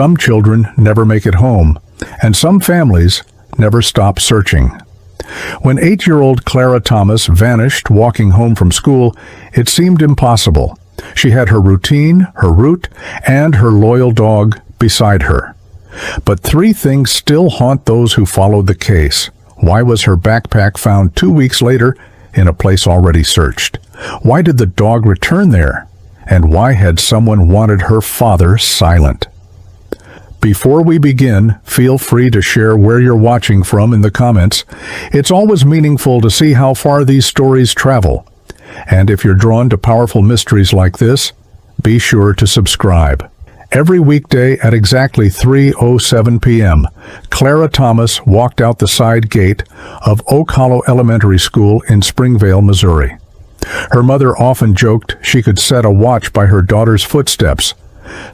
Some children never make it home, and some families never stop searching. When 8-year-old Clara Thomas vanished walking home from school, it seemed impossible. She had her routine, her route, and her loyal dog beside her. But 3 things still haunt those who followed the case. Why was her backpack found 2 weeks later in a place already searched? Why did the dog return there? And why had someone wanted her father silent? Before we begin, feel free to share where you're watching from in the comments. It's always meaningful to see how far these stories travel. And if you're drawn to powerful mysteries like this, be sure to subscribe. Every weekday at exactly 3:07 p.m., Clara Thomas walked out the side gate of Oak Hollow Elementary School in Springvale, Missouri. Her mother often joked she could set a watch by her daughter's footsteps.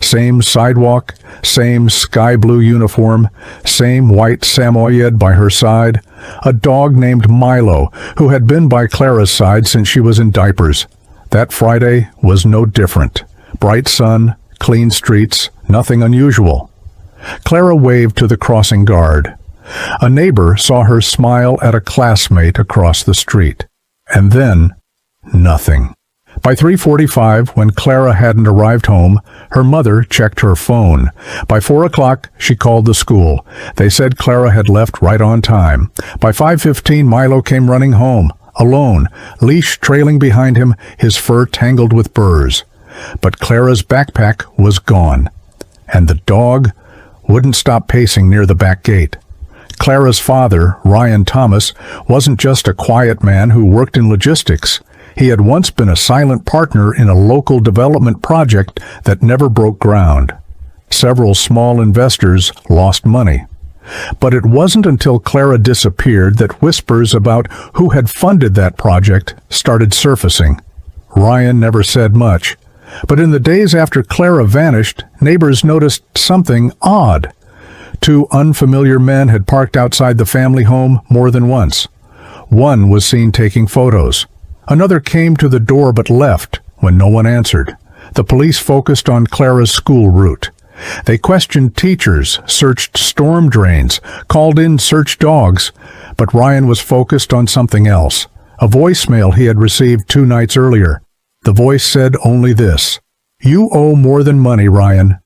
Same sidewalk, same sky blue uniform, same white Samoyed by her side, a dog named Milo who had been by Clara's side since she was in diapers. That Friday was no different. Bright sun, clean streets, nothing unusual. Clara waved to the crossing guard. A neighbor saw her smile at a classmate across the street. And then, nothing. By 3:45, when Clara hadn't arrived home, her mother checked her phone. By 4 o'clock, she called the school. They said Clara had left right on time. By 5:15, Milo came running home, alone, leash trailing behind him, his fur tangled with burrs. But Clara's backpack was gone, and the dog wouldn't stop pacing near the back gate. Clara's father, Ryan Thomas, wasn't just a quiet man who worked in logistics. He had once been a silent partner in a local development project that never broke ground. Several small investors lost money. But it wasn't until Clara disappeared that whispers about who had funded that project started surfacing. Ryan never said much, but in the days after Clara vanished, neighbors noticed something odd. 2 unfamiliar men had parked outside the family home more than once. One was seen taking photos. Another came to the door but left when no one answered. The police focused on Clara's school route. They questioned teachers, searched storm drains, called in search dogs, but Ryan was focused on something else, a voicemail he had received 2 nights earlier. The voice said only this: "You owe more than money, Ryan.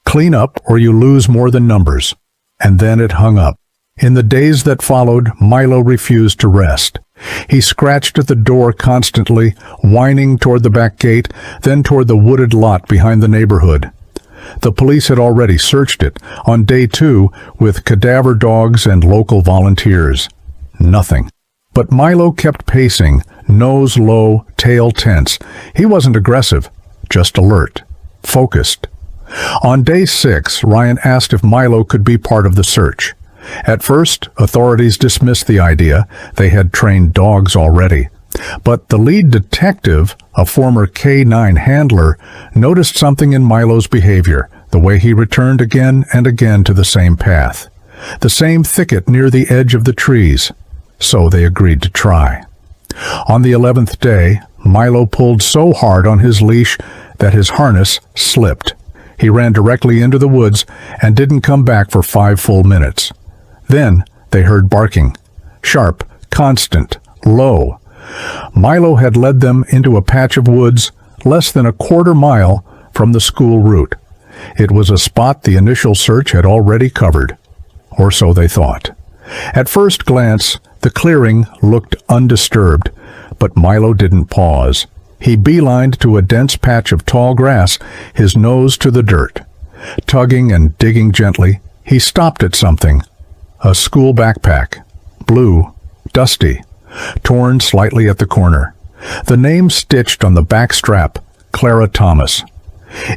Clean up or you lose more than numbers." And then it hung up. In the days that followed, Milo refused to rest. He scratched at the door constantly, whining toward the back gate, then toward the wooded lot behind the neighborhood. The police had already searched it, on day 2, with cadaver dogs and local volunteers. Nothing. But Milo kept pacing, nose low, tail tense. He wasn't aggressive, just alert, focused. On day 6, Ryan asked if Milo could be part of the search. At first, authorities dismissed the idea. They had trained dogs already. But the lead detective, a former K-9 handler, noticed something in Milo's behavior, the way he returned again and again to the same path, the same thicket near the edge of the trees. So they agreed to try. On the 11th day, Milo pulled so hard on his leash that his harness slipped. He ran directly into the woods and didn't come back for 5 full minutes. Then they heard barking, sharp, constant, low. Milo had led them into a patch of woods less than a quarter mile from the school route. It was a spot the initial search had already covered, or so they thought. At first glance, the clearing looked undisturbed, but Milo didn't pause. He beelined to a dense patch of tall grass, his nose to the dirt. Tugging and digging gently, he stopped at something. A school backpack, blue, dusty, torn slightly at the corner. The name stitched on the back strap, Clara Thomas.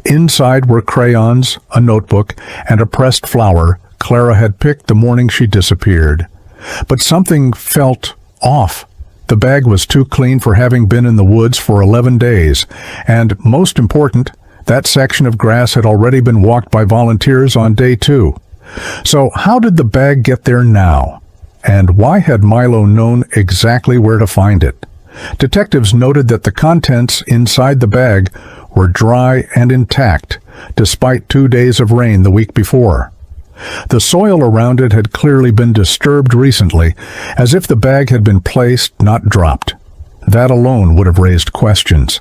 Inside were crayons, a notebook, and a pressed flower Clara had picked the morning she disappeared. But something felt off. The bag was too clean for having been in the woods for 11 days, and, most important, that section of grass had already been walked by volunteers on day 2. So how did the bag get there now? And why had Milo known exactly where to find it? Detectives noted that the contents inside the bag were dry and intact, despite 2 days of rain the week before. The soil around it had clearly been disturbed recently, as if the bag had been placed, not dropped. That alone would have raised questions.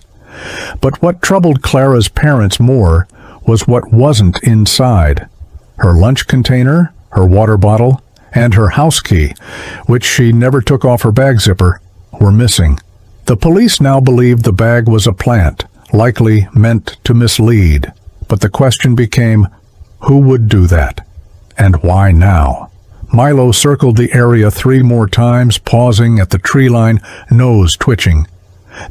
But what troubled Clara's parents more was what wasn't inside. Her lunch container, her water bottle, and her house key, which she never took off her bag zipper, were missing. The police now believed the bag was a plant, likely meant to mislead. But the question became, who would do that? And why now? Milo circled the area 3 more times, pausing at the tree line, nose twitching.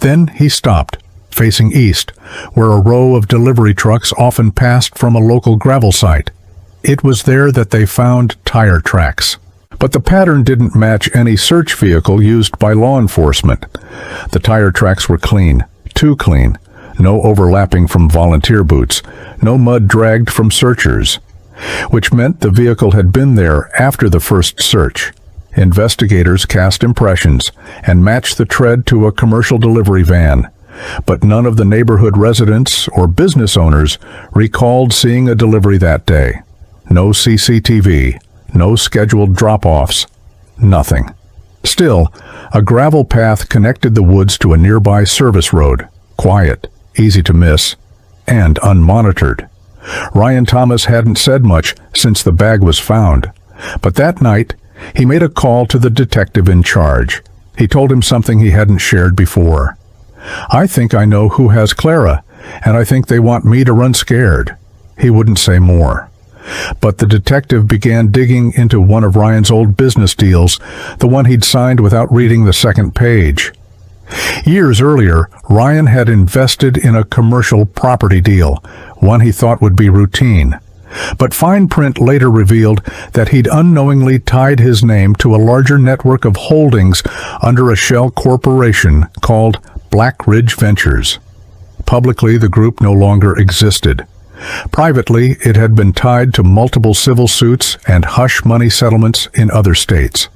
Then he stopped, facing east, where a row of delivery trucks often passed from a local gravel site. It was there that they found tire tracks. But the pattern didn't match any search vehicle used by law enforcement. The tire tracks were clean, too clean. No overlapping from volunteer boots, no mud dragged from searchers, which meant the vehicle had been there after the first search. Investigators cast impressions and matched the tread to a commercial delivery van, but none of the neighborhood residents or business owners recalled seeing a delivery that day. No CCTV, no scheduled drop-offs, nothing. Still, a gravel path connected the woods to a nearby service road, quiet, easy to miss, and unmonitored. Ryan Thomas hadn't said much since the bag was found, but that night he made a call to the detective in charge. He told him something he hadn't shared before. "I think I know who has Clara, and I think they want me to run scared." He wouldn't say more. But the detective began digging into one of Ryan's old business deals, the one he'd signed without reading the second page. Years earlier, Ryan had invested in a commercial property deal, one he thought would be routine. But fine print later revealed that he'd unknowingly tied his name to a larger network of holdings under a shell corporation called Black Ridge Ventures. Publicly, the group no longer existed. Privately, it had been tied to multiple civil suits and hush money settlements in other states.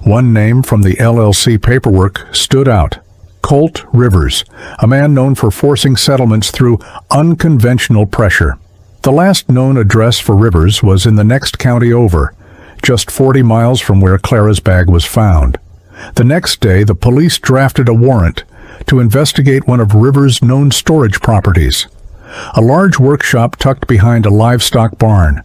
One name from the LLC paperwork stood out: Colt Rivers, a man known for forcing settlements through unconventional pressure. The last known address for Rivers was in the next county over, just 40 miles from where Clara's bag was found. The next day, the police drafted a warrant to investigate one of Rivers' known storage properties, a large workshop tucked behind a livestock barn.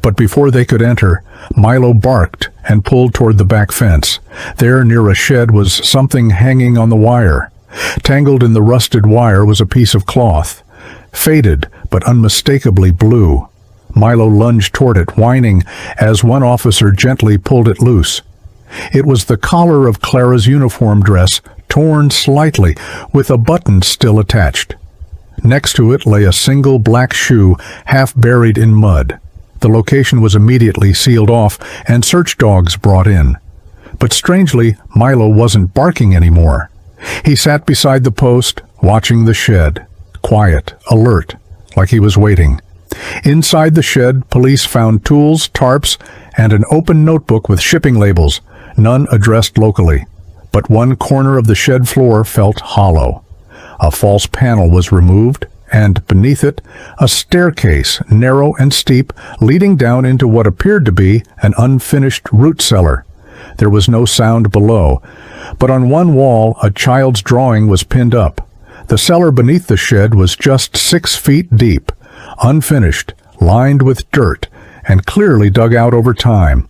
But before they could enter, Milo barked and pulled toward the back fence. There, near a shed, was something hanging on the wire. Tangled in the rusted wire was a piece of cloth, faded but unmistakably blue. Milo lunged toward it, whining, as one officer gently pulled it loose. It was the collar of Clara's uniform dress, torn slightly, with a button still attached. Next to it lay a single black shoe, half buried in mud. The location was immediately sealed off and search dogs brought in. But strangely, Milo wasn't barking anymore. He sat beside the post, watching the shed, quiet, alert, like he was waiting. Inside the shed, police found tools, tarps, and an open notebook with shipping labels, none addressed locally. But one corner of the shed floor felt hollow. A false panel was removed, and beneath it, a staircase, narrow and steep, leading down into what appeared to be an unfinished root cellar. There was no sound below, but on one wall a child's drawing was pinned up. The cellar beneath the shed was just 6 feet deep, unfinished, lined with dirt, and clearly dug out over time.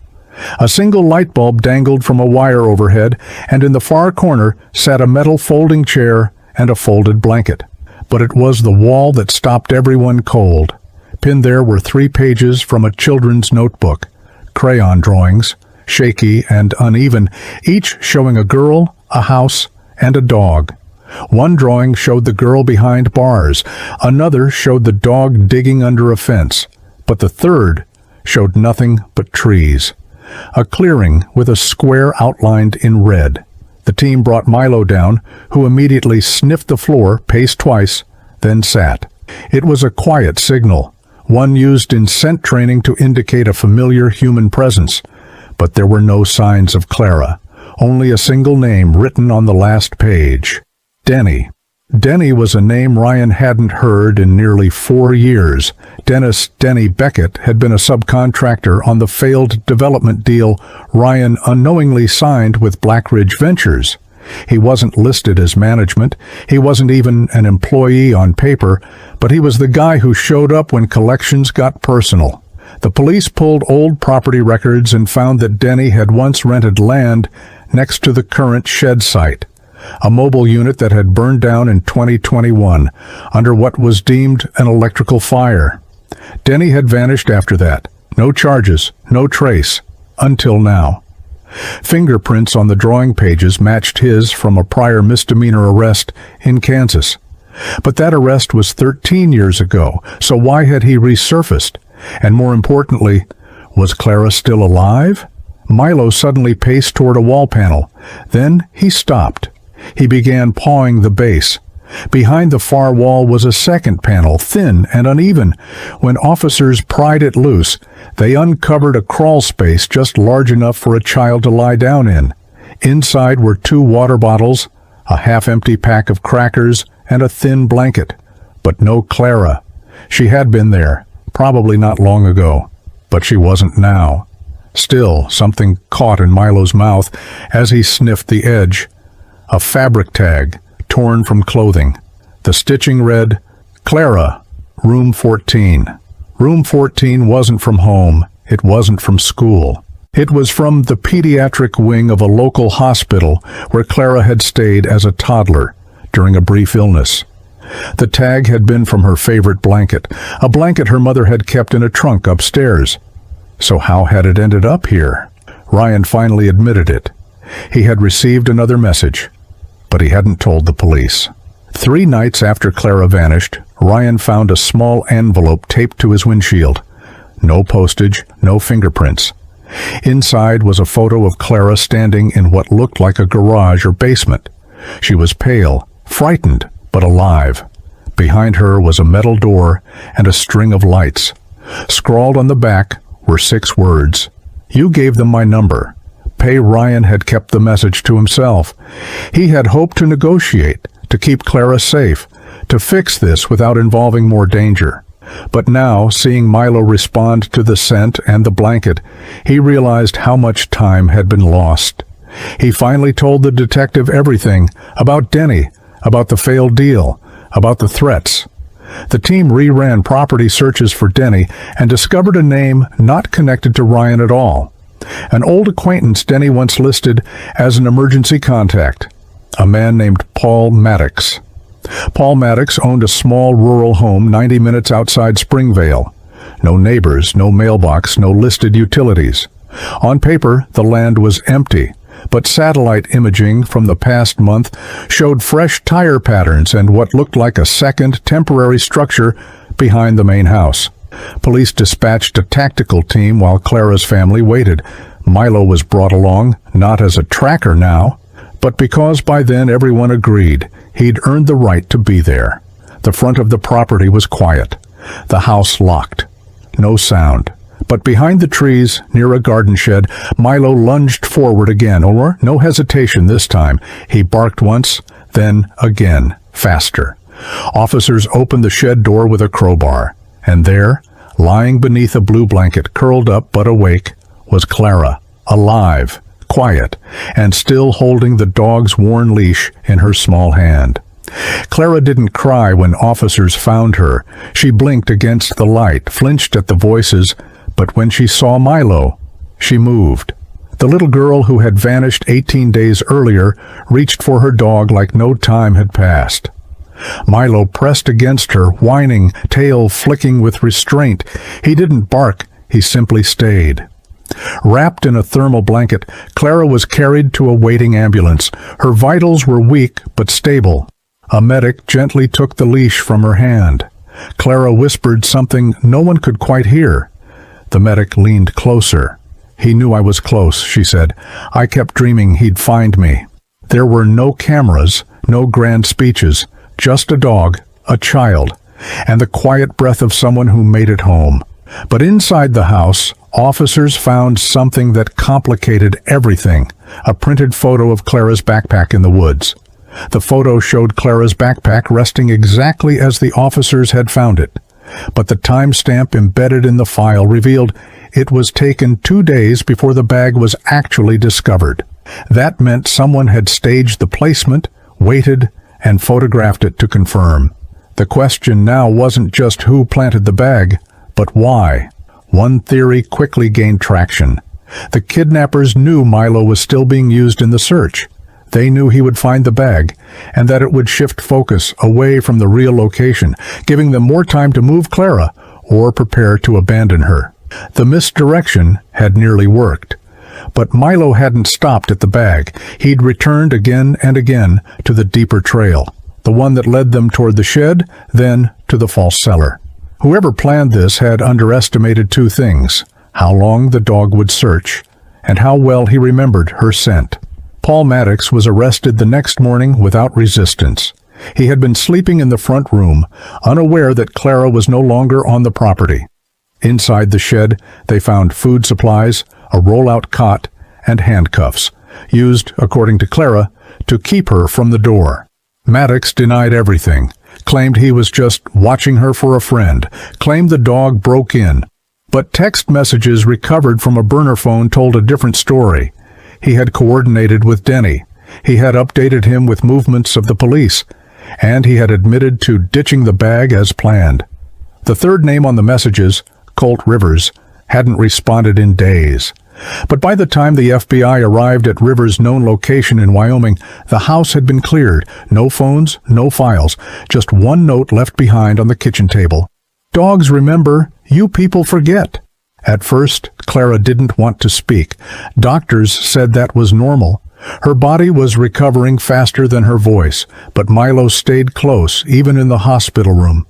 A single light bulb dangled from a wire overhead, and in the far corner sat a metal folding chair and a folded blanket. But it was the wall that stopped everyone cold. Pinned there were 3 pages from a children's notebook, crayon drawings, shaky and uneven, each showing a girl, a house, and a dog. One drawing showed the girl behind bars, another showed the dog digging under a fence, but the third showed nothing but trees. A clearing with a square outlined in red. The team brought Milo down, who immediately sniffed the floor, paced twice, then sat. It was a quiet signal, one used in scent training to indicate a familiar human presence. But there were no signs of Clara, only a single name written on the last page: Denny. Denny was a name Ryan hadn't heard in nearly 4 years. Dennis "Denny" Beckett had been a subcontractor on the failed development deal Ryan unknowingly signed with Black Ridge Ventures. He wasn't listed as management, he wasn't even an employee on paper, but he was the guy who showed up when collections got personal. The police pulled old property records and found that Denny had once rented land next to the current shed site, a mobile unit that had burned down in 2021 under what was deemed an electrical fire. Denny had vanished after that. No charges, no trace, until now. Fingerprints on the drawing pages matched his from a prior misdemeanor arrest in Kansas. But that arrest was 13 years ago, so why had he resurfaced? And more importantly, was Clara still alive? Milo suddenly paced toward a wall panel. Then he stopped. He began pawing the base. Behind the far wall was a second panel, thin and uneven. When officers pried it loose, they uncovered a crawl space just large enough for a child to lie down in. Inside were 2 water bottles, a half-empty pack of crackers, and a thin blanket. But no Clara. She had been there, probably not long ago, but she wasn't now. Still, something caught in Milo's mouth as he sniffed the edge. A fabric tag, torn from clothing. The stitching read, "Clara, room 14. Room 14 wasn't from home. It wasn't from school. It was from the pediatric wing of a local hospital where Clara had stayed as a toddler during a brief illness. The tag had been from her favorite blanket, a blanket her mother had kept in a trunk upstairs. So how had it ended up here? Ryan finally admitted it. He had received another message, but he hadn't told the police. 3 nights after Clara vanished, Ryan found a small envelope taped to his windshield. No postage, no fingerprints. Inside was a photo of Clara standing in what looked like a garage or basement. She was pale, frightened, but alive. Behind her was a metal door and a string of lights. Scrawled on the back were 6 words. "You gave them my number." Pay Ryan had kept the message to himself. He had hoped to negotiate, to keep Clara safe, to fix this without involving more danger. But now, seeing Milo respond to the scent and the blanket, he realized how much time had been lost. He finally told the detective everything, about Denny, about the failed deal, about the threats. The team reran property searches for Denny and discovered a name not connected to Ryan at all. An old acquaintance Denny once listed as an emergency contact, a man named Paul Maddox. Paul Maddox owned a small rural home 90 minutes outside Springvale. No neighbors, no mailbox, no listed utilities. On paper, the land was empty, but satellite imaging from the past month showed fresh tire patterns and what looked like a second temporary structure behind the main house. Police dispatched a tactical team while Clara's family waited. Milo was brought along, not as a tracker now, but because by then everyone agreed he'd earned the right to be there. The front of the property was quiet, the house locked. No sound. But behind the trees, near a garden shed, Milo lunged forward again, or no hesitation this time. He barked once, then again, faster. Officers opened the shed door with a crowbar, and there, lying beneath a blue blanket, curled up but awake, was Clara, alive, quiet, and still holding the dog's worn leash in her small hand. Clara didn't cry when officers found her. She blinked against the light, flinched at the voices, but when she saw Milo, she moved. The little girl who had vanished 18 days earlier reached for her dog like no time had passed. Milo pressed against her, whining, tail flicking with restraint. He didn't bark, he simply stayed. Wrapped in a thermal blanket, Clara was carried to a waiting ambulance. Her vitals were weak but stable. A medic gently took the leash from her hand. Clara whispered something no one could quite hear. The medic leaned closer. "He knew I was close," she said. "I kept dreaming he'd find me." There were no cameras, no grand speeches, just a dog, a child, and the quiet breath of someone who made it home. But inside the house, officers found something that complicated everything, a printed photo of Clara's backpack in the woods. The photo showed Clara's backpack resting exactly as the officers had found it, but the timestamp embedded in the file revealed it was taken 2 days before the bag was actually discovered. That meant someone had staged the placement, waited, and photographed it to confirm. The question now wasn't just who planted the bag, but why. One theory quickly gained traction. The kidnappers knew Milo was still being used in the search. They knew he would find the bag, and that it would shift focus away from the real location, giving them more time to move Clara or prepare to abandon her. The misdirection had nearly worked. But Milo hadn't stopped at the bag. He'd returned again and again to the deeper trail, the one that led them toward the shed, then to the false cellar. Whoever planned this had underestimated 2 things: how long the dog would search, and how well he remembered her scent. Paul Maddox was arrested the next morning without resistance. He had been sleeping in the front room, unaware that Clara was no longer on the property. Inside the shed, they found food supplies, a roll-out cot, and handcuffs, used, according to Clara, to keep her from the door. Maddox denied everything, claimed he was just watching her for a friend, claimed the dog broke in. But text messages recovered from a burner phone told a different story. He had coordinated with Denny. He had updated him with movements of the police, and he had admitted to ditching the bag as planned. The third name on the messages, Colt Rivers, hadn't responded in days. But by the time the FBI arrived at Rivers' known location in Wyoming, the house had been cleared. No phones, no files, just one note left behind on the kitchen table. "Dogs remember, you people forget." At first, Clara didn't want to speak. Doctors said that was normal. Her body was recovering faster than her voice, but Milo stayed close, even in the hospital room.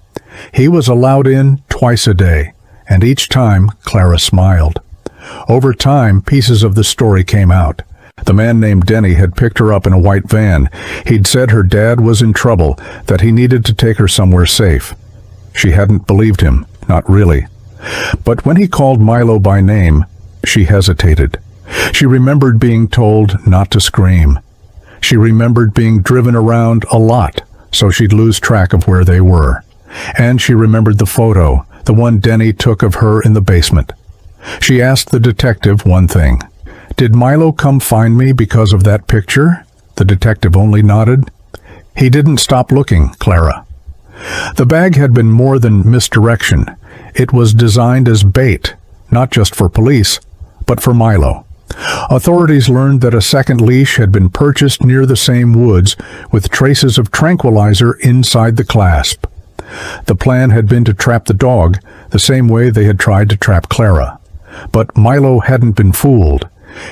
He was allowed in twice a day, and each time Clara smiled. Over time, pieces of the story came out. The man named Denny had picked her up in a white van. He'd said her dad was in trouble, that he needed to take her somewhere safe. She hadn't believed him, not really. But when he called Milo by name, she hesitated. She remembered being told not to scream. She remembered being driven around a lot, so she'd lose track of where they were. And she remembered the photo, the one Denny took of her in the basement. She asked the detective one thing. "Did Milo come find me because of that picture?" The detective only nodded. "He didn't stop looking, Clara." The bag had been more than misdirection. It was designed as bait, not just for police, but for Milo. Authorities learned that a second leash had been purchased near the same woods, with traces of tranquilizer inside the clasp. The plan had been to trap the dog, the same way they had tried to trap Clara. But Milo hadn't been fooled.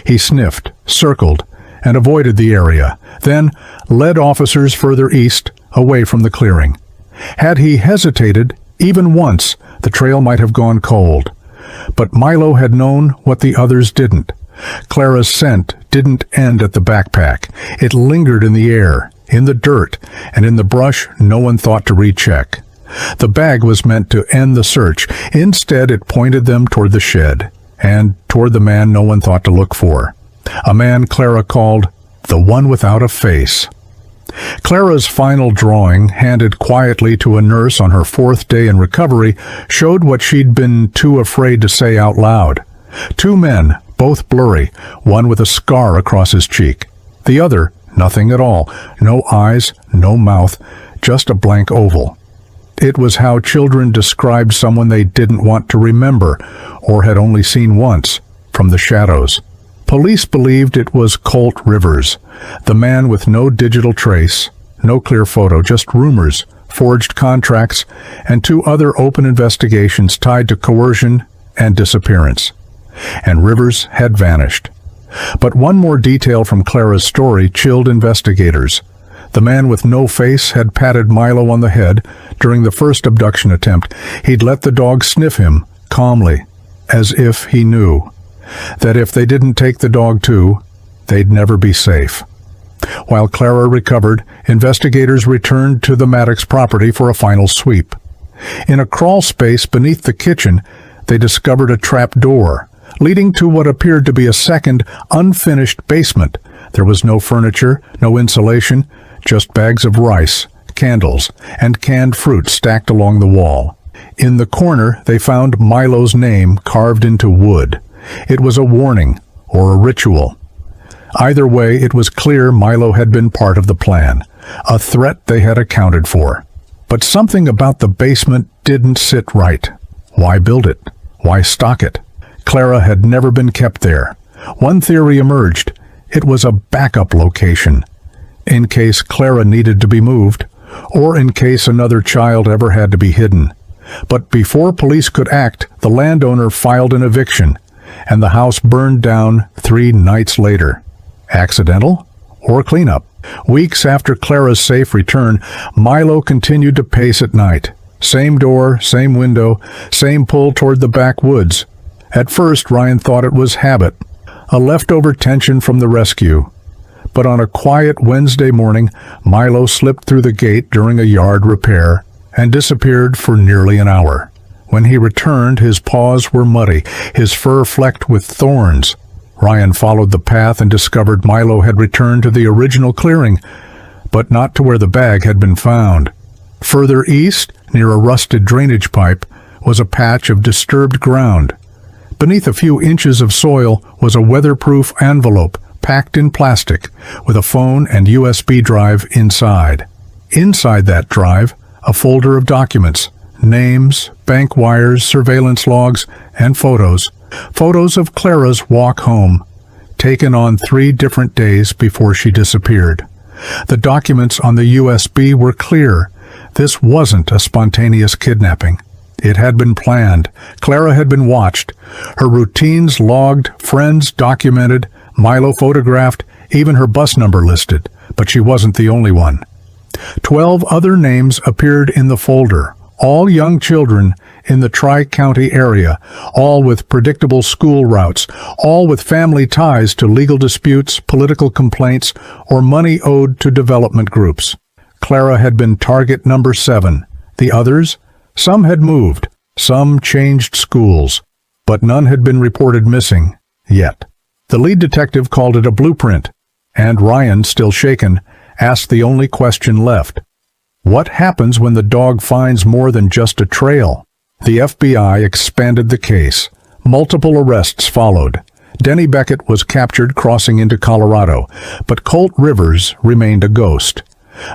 He sniffed, circled, and avoided the area, then led officers further east, away from the clearing. Had he hesitated, even once, the trail might have gone cold. But Milo had known what the others didn't. Clara's scent didn't end at the backpack. It lingered in the air, in the dirt, and in the brush no one thought to recheck. The bag was meant to end the search. Instead, it pointed them toward the shed, and toward the man no one thought to look for. A man Clara called the one without a face. Clara's final drawing, handed quietly to a nurse on her 4th day in recovery, showed what she'd been too afraid to say out loud. 2 men, both blurry, one with a scar across his cheek. The other, nothing at all, no eyes, no mouth, just a blank oval. It was how children described someone they didn't want to remember, or had only seen once, from the shadows. Police believed it was Colt Rivers, the man with no digital trace, no clear photo, just rumors, forged contracts, and 2 other open investigations tied to coercion and disappearance. And Rivers had vanished. But one more detail from Clara's story chilled investigators. The man with no face had patted Milo on the head during the first abduction attempt. He'd let the dog sniff him, calmly, as if he knew that if they didn't take the dog too, they'd never be safe. While Clara recovered, investigators returned to the Maddox property for a final sweep. In a crawl space beneath the kitchen, they discovered a trap door, leading to what appeared to be a second, unfinished basement. There was no furniture, no insulation, just bags of rice, candles, and canned fruit stacked along the wall. In the corner, they found Milo's name carved into wood. It was a warning, or a ritual. Either way, it was clear Milo had been part of the plan, a threat they had accounted for. But something about the basement didn't sit right. Why build it? Why stock it? Clara had never been kept there. One theory emerged. It was a backup location, in case Clara needed to be moved, or in case another child ever had to be hidden. But before police could act, the landowner filed an eviction, and the house burned down 3 nights later. Accidental or cleanup? Weeks after Clara's safe return, Milo continued to pace at night. Same door, same window, same pull toward the backwoods. At first, Ryan thought it was habit, a leftover tension from the rescue. But on a quiet Wednesday morning, Milo slipped through the gate during a yard repair and disappeared for nearly an hour. When he returned, his paws were muddy, his fur flecked with thorns. Ryan followed the path and discovered Milo had returned to the original clearing, but not to where the bag had been found. Further east, near a rusted drainage pipe, was a patch of disturbed ground. Beneath a few inches of soil was a weatherproof envelope packed in plastic with a phone and USB drive inside. Inside that drive, a folder of documents, names, bank wires, surveillance logs, and photos. Photos of Clara's walk home, taken on 3 different days before she disappeared. The documents on the USB were clear. This wasn't a spontaneous kidnapping. It had been planned. Clara had been watched. Her routines logged, friends documented, Milo photographed, even her bus number listed. But she wasn't the only one. 12 other names appeared in the folder, all young children in the Tri-County area, all with predictable school routes, all with family ties to legal disputes, political complaints, or money owed to development groups. Clara had been target number 7. The others? Some had moved, some changed schools, but none had been reported missing yet. The lead detective called it a blueprint, and Ryan, still shaken, asked the only question left. What happens when the dog finds more than just a trail? The FBI expanded the case. Multiple arrests followed. Denny Beckett was captured crossing into Colorado, but Colt Rivers remained a ghost.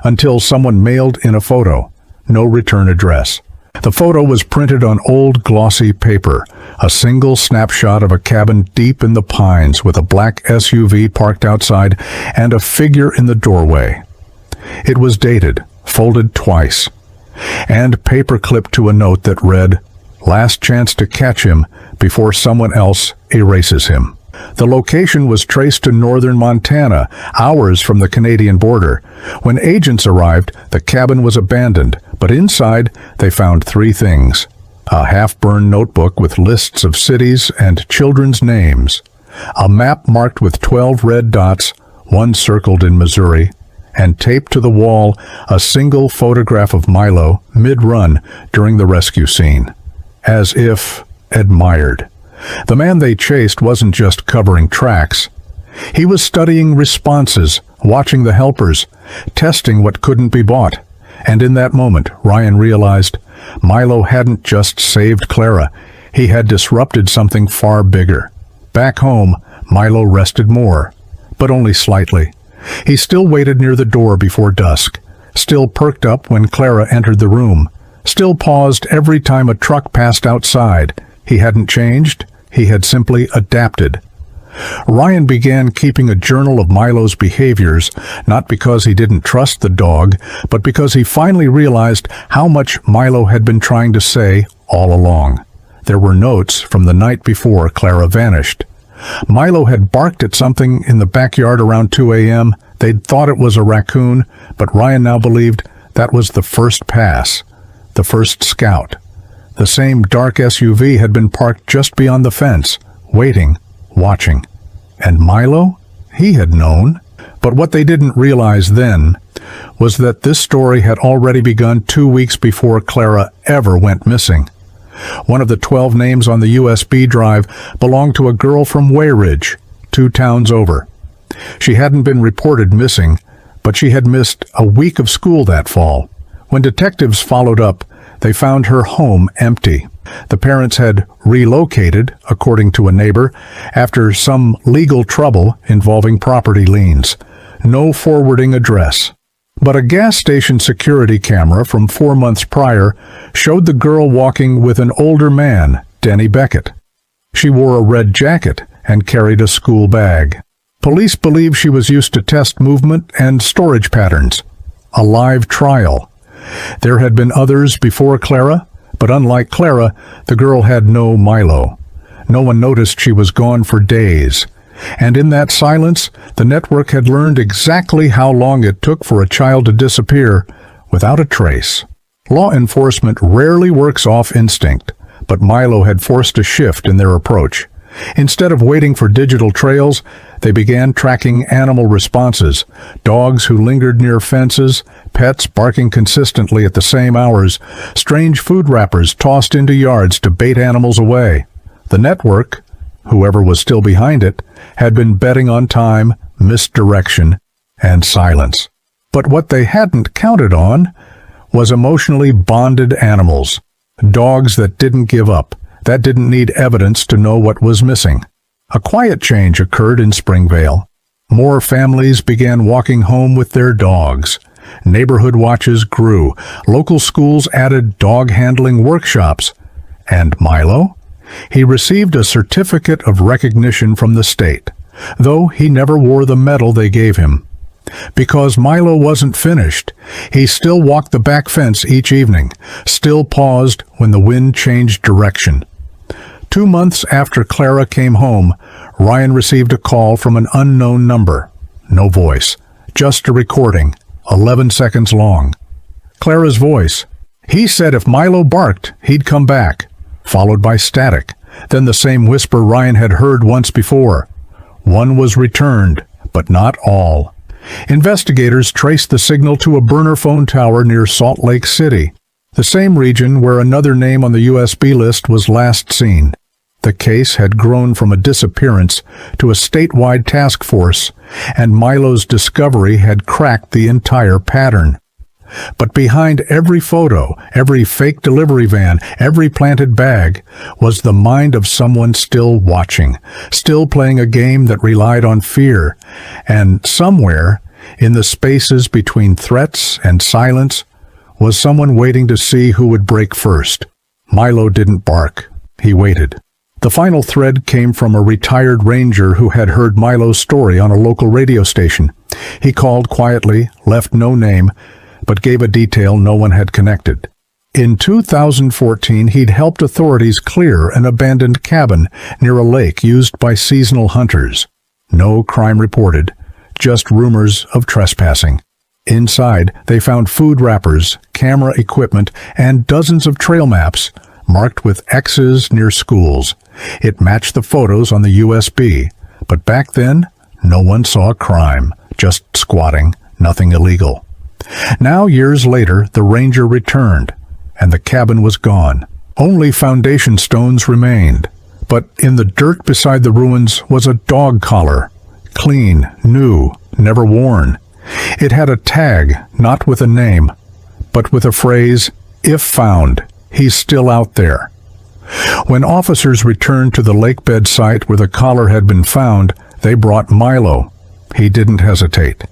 Until someone mailed in a photo. No return address. The photo was printed on old glossy paper, a single snapshot of a cabin deep in the pines with a black SUV parked outside and a figure in the doorway. It was dated, folded twice, and paper-clipped to a note that read, "Last chance to catch him before someone else erases him." The location was traced to northern Montana, hours from the Canadian border. When agents arrived, the cabin was abandoned, but inside they found 3 things. A half-burned notebook with lists of cities and children's names. A map marked with 12 red dots, one circled in Missouri, and taped to the wall a single photograph of Milo mid-run during the rescue scene. As if admired. The man they chased wasn't just covering tracks. He was studying responses, watching the helpers, testing what couldn't be bought. And in that moment, Ryan realized Milo hadn't just saved Clara. He had disrupted something far bigger. Back home, Milo rested more, but only slightly. He still waited near the door before dusk, still perked up when Clara entered the room, still paused every time a truck passed outside. He hadn't changed. He had simply adapted. Ryan began keeping a journal of Milo's behaviors, not because he didn't trust the dog, but because he finally realized how much Milo had been trying to say all along. There were notes from the night before Clara vanished. Milo had barked at something in the backyard around 2 a.m. They'd thought it was a raccoon, but Ryan now believed that was the first pass, the first scout. The same dark SUV had been parked just beyond the fence, waiting, watching. And Milo? He had known. But what they didn't realize then was that this story had already begun 2 weeks before Clara ever went missing. One of the 12 names on the USB drive belonged to a girl from Wayridge, 2 towns over. She hadn't been reported missing, but she had missed a week of school that fall. When detectives followed up, they found her home empty. The parents had relocated, according to a neighbor, after some legal trouble involving property liens. No forwarding address. But a gas station security camera from 4 months prior showed the girl walking with an older man, Denny Beckett. She wore a red jacket and carried a school bag. Police believe she was used to test movement and storage patterns. A live trial. There had been others before Clara, but unlike Clara, the girl had no Milo. No one noticed she was gone for days. And in that silence, the network had learned exactly how long it took for a child to disappear without a trace. Law enforcement rarely works off instinct, but Milo had forced a shift in their approach. Instead of waiting for digital trails, they began tracking animal responses, dogs who lingered near fences, pets barking consistently at the same hours, strange food wrappers tossed into yards to bait animals away. The network, whoever was still behind it, had been betting on time, misdirection, and silence. But what they hadn't counted on was emotionally bonded animals, dogs that didn't give up, that didn't need evidence to know what was missing. A quiet change occurred in Springvale. More families began walking home with their dogs. Neighborhood watches grew. Local schools added dog handling workshops. And Milo? He received a certificate of recognition from the state, though he never wore the medal they gave him. Because Milo wasn't finished, he still walked the back fence each evening, still paused when the wind changed direction. 2 months after Clara came home, Ryan received a call from an unknown number. No voice, just a recording, 11 seconds long. Clara's voice. He said if Milo barked, he'd come back, followed by static, then the same whisper Ryan had heard once before. One was returned, but not all. Investigators traced the signal to a burner phone tower near Salt Lake City, the same region where another name on the USB list was last seen. The case had grown from a disappearance to a statewide task force, and Milo's discovery had cracked the entire pattern. But behind every photo, every fake delivery van, every planted bag, was the mind of someone still watching, still playing a game that relied on fear. And somewhere, in the spaces between threats and silence, was someone waiting to see who would break first. Milo didn't bark. He waited. The final thread came from a retired ranger who had heard Milo's story on a local radio station. He called quietly, left no name, but gave a detail no one had connected. In 2014, he'd helped authorities clear an abandoned cabin near a lake used by seasonal hunters. No crime reported, just rumors of trespassing. Inside, they found food wrappers, camera equipment, and dozens of trail maps, marked with X's near schools. It matched the photos on the USB, but back then, no one saw a crime, just squatting, nothing illegal. Now, years later, the ranger returned, and the cabin was gone. Only foundation stones remained, but in the dirt beside the ruins was a dog collar, clean, new, never worn. It had a tag, not with a name, but with a phrase, "If found, he's still out there." When officers returned to the lakebed site where the collar had been found, they brought Milo. He didn't hesitate.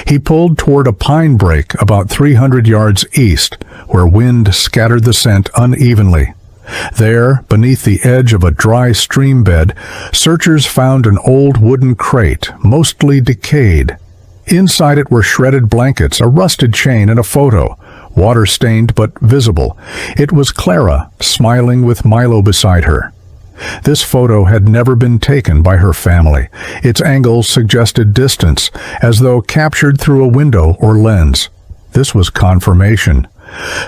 He pulled toward a pine break about 300 yards east, where wind scattered the scent unevenly. There, beneath the edge of a dry stream bed, searchers found an old wooden crate, mostly decayed. Inside it were shredded blankets, a rusted chain, and a photo, water-stained but visible. It was Clara, smiling with Milo beside her. This photo had never been taken by her family. Its angle suggested distance, as though captured through a window or lens. This was confirmation.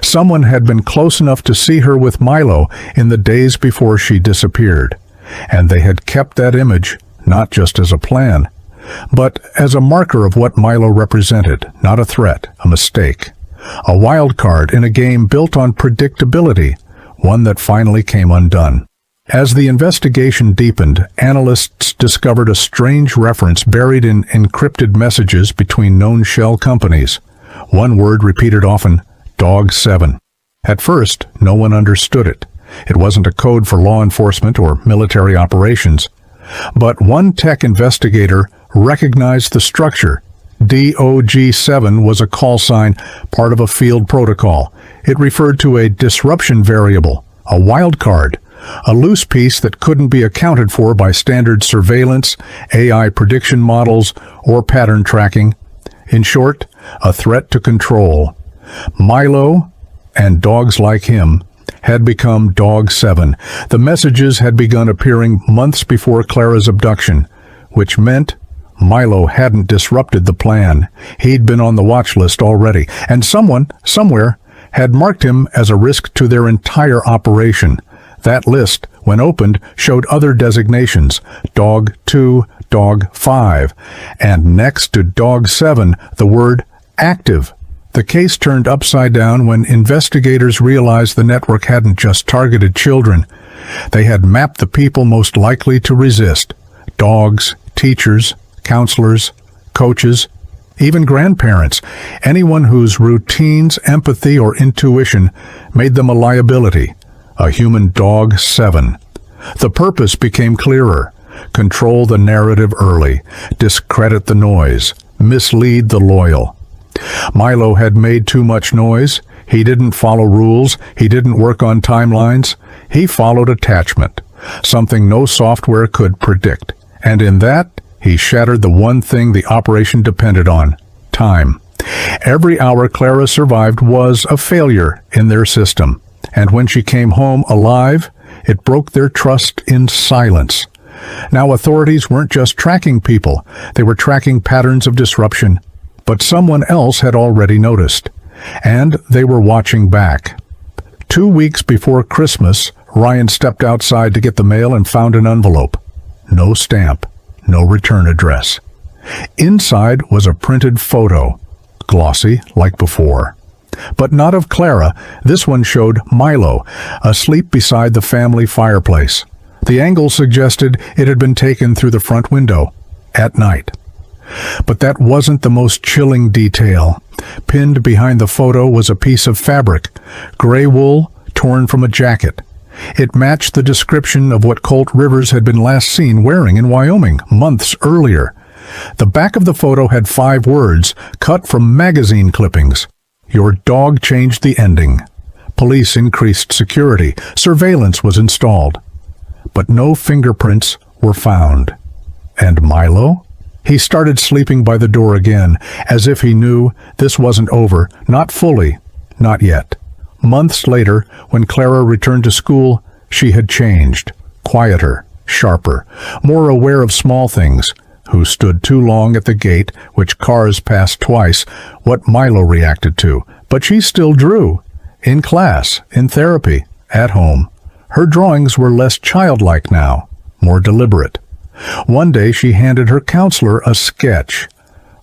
Someone had been close enough to see her with Milo in the days before she disappeared. And they had kept that image, not just as a plan, but as a marker of what Milo represented, not a threat, a mistake. A wild card in a game built on predictability, one that finally came undone. As the investigation deepened, analysts discovered a strange reference buried in encrypted messages between known shell companies. One word repeated often, Dog 7. At first, no one understood it. It wasn't a code for law enforcement or military operations. But one tech investigator recognized the structure. DOG-7 was a call sign, part of a field protocol. It referred to a disruption variable, a wildcard, a loose piece that couldn't be accounted for by standard surveillance, AI prediction models, or pattern tracking. In short, a threat to control. Milo, and dogs like him, had become Dog 7. The messages had begun appearing months before Clara's abduction, which meant Milo hadn't disrupted the plan. He'd been on the watch list already, and someone, somewhere, had marked him as a risk to their entire operation. That list, when opened, showed other designations, Dog 2, Dog 5, and next to Dog 7, the word active. The case turned upside down when investigators realized the network hadn't just targeted children. They had mapped the people most likely to resist. Dogs, teachers, counselors, coaches, even grandparents, anyone whose routines, empathy, or intuition made them a liability. A human Dog 7. The purpose became clearer. Control the narrative early, discredit the noise, mislead the loyal. Milo had made too much noise. He didn't follow rules. He didn't work on timelines. He followed attachment, something no software could predict. And in that, he shattered the one thing the operation depended on, time. Every hour Clara survived was a failure in their system. And when she came home alive, it broke their trust in silence. Now authorities weren't just tracking people, they were tracking patterns of disruption. But someone else had already noticed, and they were watching back. 2 weeks before Christmas, Ryan stepped outside to get the mail and found an envelope. No stamp, no return address. Inside was a printed photo, glossy like before. But not of Clara. This one showed Milo, asleep beside the family fireplace. The angle suggested it had been taken through the front window, at night. But that wasn't the most chilling detail. Pinned behind the photo was a piece of fabric, gray wool torn from a jacket. It matched the description of what Colt Rivers had been last seen wearing in Wyoming months earlier. The back of the photo had 5 words, cut from magazine clippings. Your dog changed the ending. Police increased security. Surveillance was installed. But no fingerprints were found. And Milo? He started sleeping by the door again, as if he knew this wasn't over. Not fully. Not yet. Months later, when Clara returned to school, she had changed. Quieter, sharper, more aware of small things. Who stood too long at the gate, which cars passed twice, what Milo reacted to. But she still drew. In class, in therapy, at home. Her drawings were less childlike now, more deliberate. One day she handed her counselor a sketch.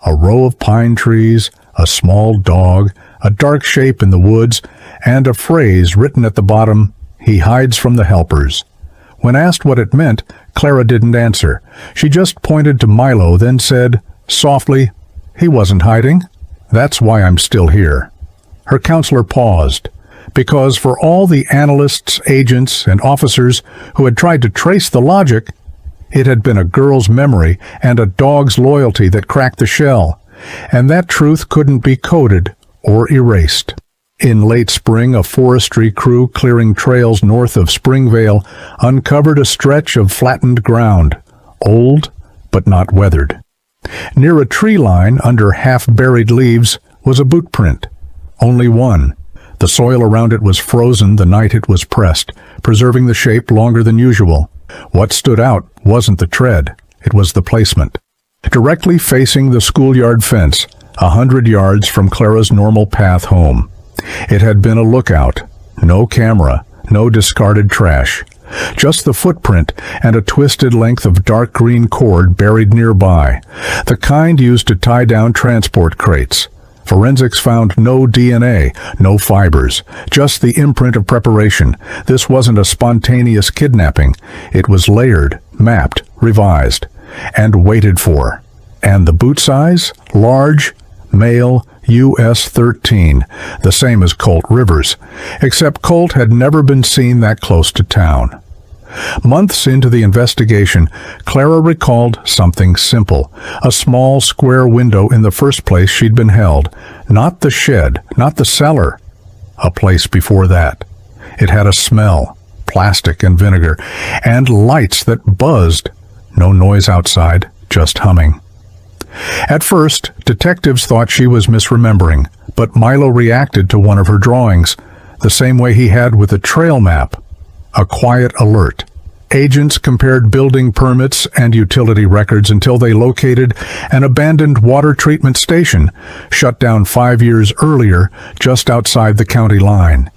A row of pine trees, a small dog, a dark shape in the woods, and a phrase written at the bottom, "He hides from the helpers." When asked what it meant, Clara didn't answer. She just pointed to Milo, then said, softly, "He wasn't hiding. That's why I'm still here." Her counselor paused, because for all the analysts, agents, and officers who had tried to trace the logic, it had been a girl's memory and a dog's loyalty that cracked the shell, and that truth couldn't be coded or erased. In late spring, a forestry crew clearing trails north of Springvale uncovered a stretch of flattened ground, old but not weathered. Near a tree line, under half-buried leaves, was a boot print. Only one. The soil around it was frozen the night it was pressed, preserving the shape longer than usual. What stood out wasn't the tread, it was the placement. Directly facing the schoolyard fence, 100 yards from Clara's normal path home. It had been a lookout. No camera, no discarded trash. Just the footprint and a twisted length of dark green cord buried nearby, the kind used to tie down transport crates. Forensics found no DNA, no fibers, just the imprint of preparation. This wasn't a spontaneous kidnapping. It was layered, mapped, revised, and waited for. And the boot size? Large, male, US 13, the same as Colt Rivers, except Colt had never been seen that close to town. Months into the investigation, Clara recalled something simple, a small square window in the first place she'd been held, not the shed, not the cellar, a place before that. It had a smell, plastic and vinegar, and lights that buzzed. No noise outside, just humming. At first, detectives thought she was misremembering, but Milo reacted to one of her drawings, the same way he had with a trail map. A quiet alert. Agents compared building permits and utility records until they located an abandoned water treatment station, shut down 5 years earlier, just outside the county line.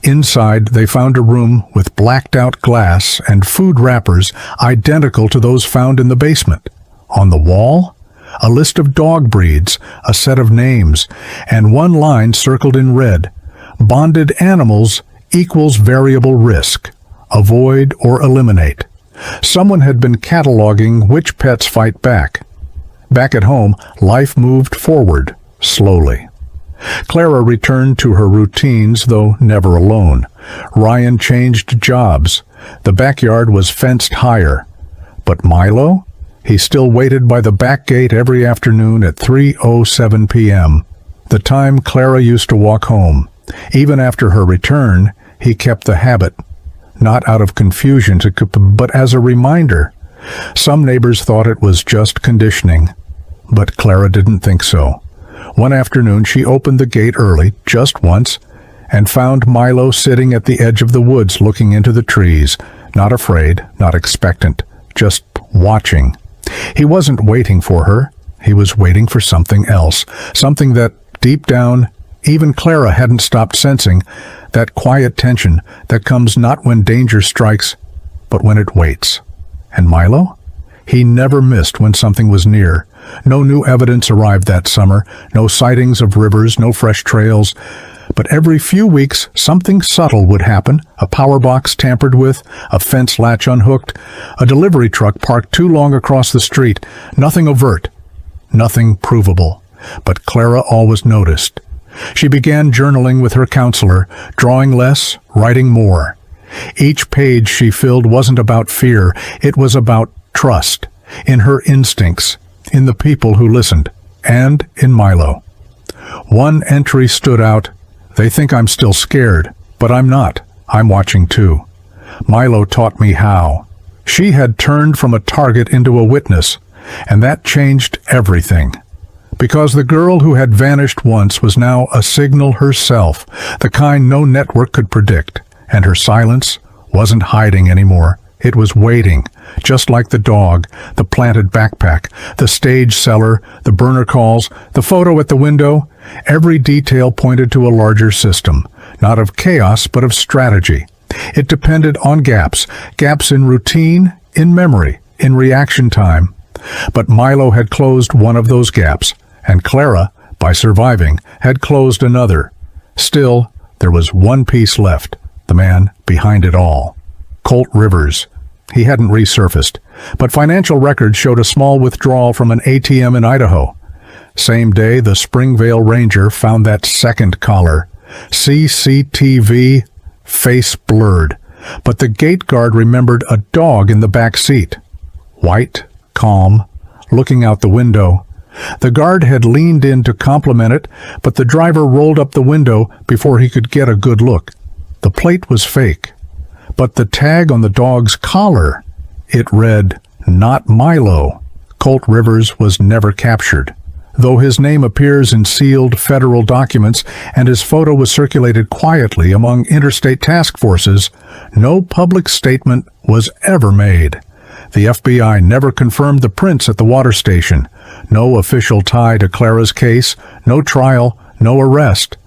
Inside, they found a room with blacked-out glass and food wrappers identical to those found in the basement. On the wall, a list of dog breeds, a set of names, and one line circled in red. Bonded animals equals variable risk. Avoid or eliminate. Someone had been cataloging which pets fight back. Back at home, life moved forward, slowly. Clara returned to her routines, though never alone. Ryan changed jobs. The backyard was fenced higher. But Milo? He still waited by the back gate every afternoon at 3:07 p.m., the time Clara used to walk home. Even after her return, he kept the habit. Not out of confusion, but as a reminder. Some neighbors thought it was just conditioning, but Clara didn't think so. One afternoon, she opened the gate early, just once, and found Milo sitting at the edge of the woods looking into the trees, not afraid, not expectant, just watching. He wasn't waiting for her. He was waiting for something else, something that, deep down, even Clara hadn't stopped sensing, that quiet tension that comes not when danger strikes, but when it waits. And Milo? He never missed when something was near. No new evidence arrived that summer, no sightings of rivers, no fresh trails. But every few weeks, something subtle would happen, a power box tampered with, a fence latch unhooked, a delivery truck parked too long across the street. Nothing overt, nothing provable. But Clara always noticed. She began journaling with her counselor, drawing less, writing more. Each page she filled wasn't about fear, it was about trust, in her instincts, in the people who listened, and in Milo. One entry stood out. They think I'm still scared, but I'm not. I'm watching too. Milo taught me how. She had turned from a target into a witness, and that changed everything. Because the girl who had vanished once was now a signal herself, the kind no network could predict, and her silence wasn't hiding anymore. It was waiting, just like the dog, the planted backpack, the stage cellar, the burner calls, the photo at the window. Every detail pointed to a larger system, not of chaos, but of strategy. It depended on gaps in routine, in memory, in reaction time. But Milo had closed one of those gaps, and Clara, by surviving, had closed another. Still, there was one piece left, the man behind it all. Colt Rivers. He hadn't resurfaced, but financial records showed a small withdrawal from an ATM in Idaho. Same day, the Springvale Ranger found that second collar. CCTV, face blurred, but the gate guard remembered a dog in the back seat. White, calm, looking out the window. The guard had leaned in to compliment it, but the driver rolled up the window before he could get a good look. The plate was fake, but the tag on the dog's collar, it read, "Not Milo." Colt Rivers was never captured. Though his name appears in sealed federal documents and his photo was circulated quietly among interstate task forces, no public statement was ever made. The FBI never confirmed the prints at the water station. No official tie to Clara's case, no trial, no arrest.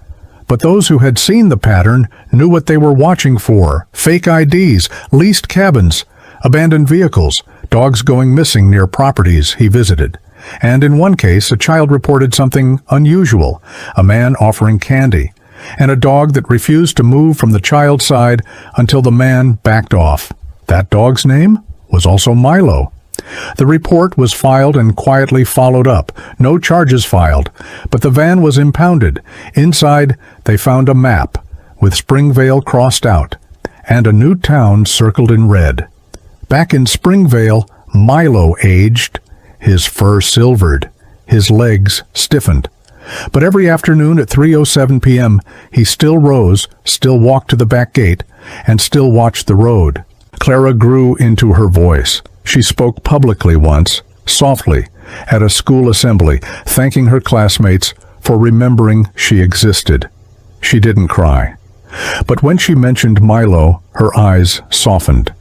But those who had seen the pattern knew what they were watching for: fake IDs, leased cabins, abandoned vehicles, dogs going missing near properties he visited. And in one case, a child reported something unusual, a man offering candy, and a dog that refused to move from the child's side until the man backed off. That dog's name was also Milo. The report was filed and quietly followed up. No charges filed, but the van was impounded. Inside, they found a map with Springvale crossed out and a new town circled in red. Back in Springvale, Milo aged, his fur silvered, his legs stiffened. But every afternoon at 3:07 p.m., he still rose, still walked to the back gate, and still watched the road. Clara grew into her voice. She spoke publicly once, softly, at a school assembly, thanking her classmates for remembering she existed. She didn't cry. But when she mentioned Milo, her eyes softened.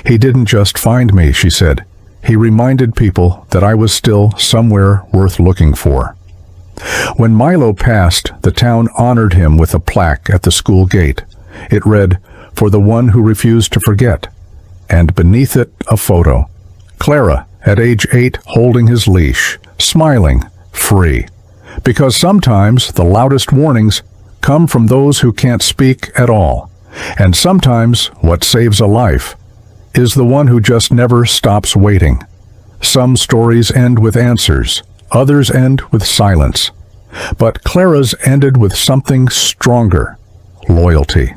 "He didn't just find me," she said. "He reminded people that I was still somewhere worth looking for." When Milo passed, the town honored him with a plaque at the school gate. It read, "For the one who refused to forget," and beneath it a photo. Clara, at age 8, holding his leash, smiling, free. Because sometimes the loudest warnings come from those who can't speak at all. And sometimes what saves a life is the one who just never stops waiting. Some stories end with answers, others end with silence. But Clara's ended with something stronger: loyalty.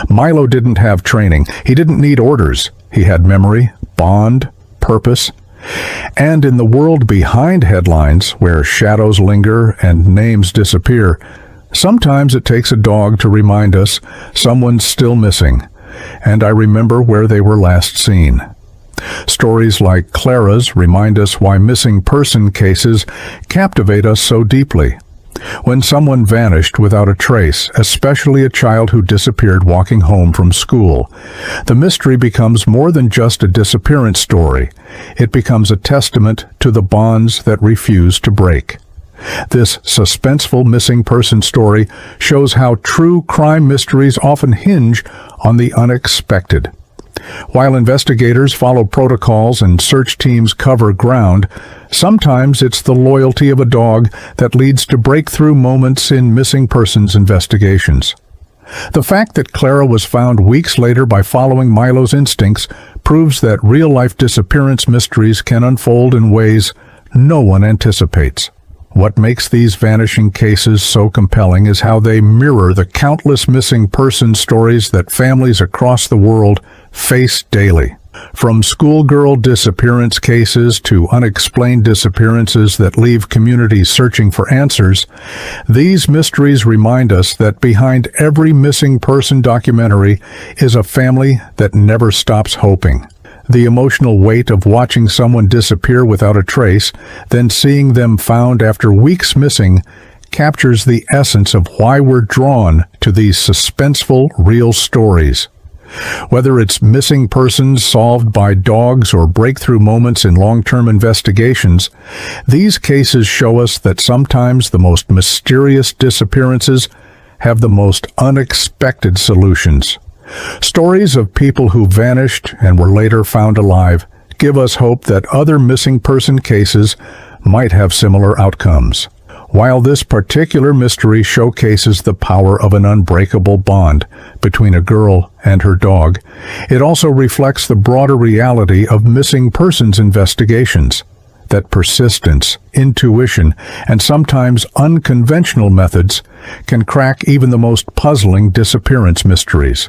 Milo didn't have training. He didn't need orders. He had memory, bond, purpose. And in the world behind headlines, where shadows linger and names disappear, sometimes it takes a dog to remind us someone's still missing, and I remember where they were last seen. Stories like Clara's remind us why missing person cases captivate us so deeply. When someone vanished without a trace, especially a child who disappeared walking home from school, the mystery becomes more than just a disappearance story. It becomes a testament to the bonds that refuse to break. This suspenseful missing person story shows how true crime mysteries often hinge on the unexpected. While investigators follow protocols and search teams cover ground, sometimes it's the loyalty of a dog that leads to breakthrough moments in missing persons investigations. The fact that Clara was found weeks later by following Milo's instincts proves that real-life disappearance mysteries can unfold in ways no one anticipates. What makes these vanishing cases so compelling is how they mirror the countless missing person stories that families across the world face daily. From schoolgirl disappearance cases to unexplained disappearances that leave communities searching for answers, these mysteries remind us that behind every missing person documentary is a family that never stops hoping. The emotional weight of watching someone disappear without a trace, then seeing them found after weeks missing, captures the essence of why we're drawn to these suspenseful, real stories. Whether it's missing persons solved by dogs or breakthrough moments in long-term investigations, these cases show us that sometimes the most mysterious disappearances have the most unexpected solutions. Stories of people who vanished and were later found alive give us hope that other missing person cases might have similar outcomes. While this particular mystery showcases the power of an unbreakable bond between a girl and her dog, it also reflects the broader reality of missing persons investigations, that persistence, intuition, and sometimes unconventional methods can crack even the most puzzling disappearance mysteries.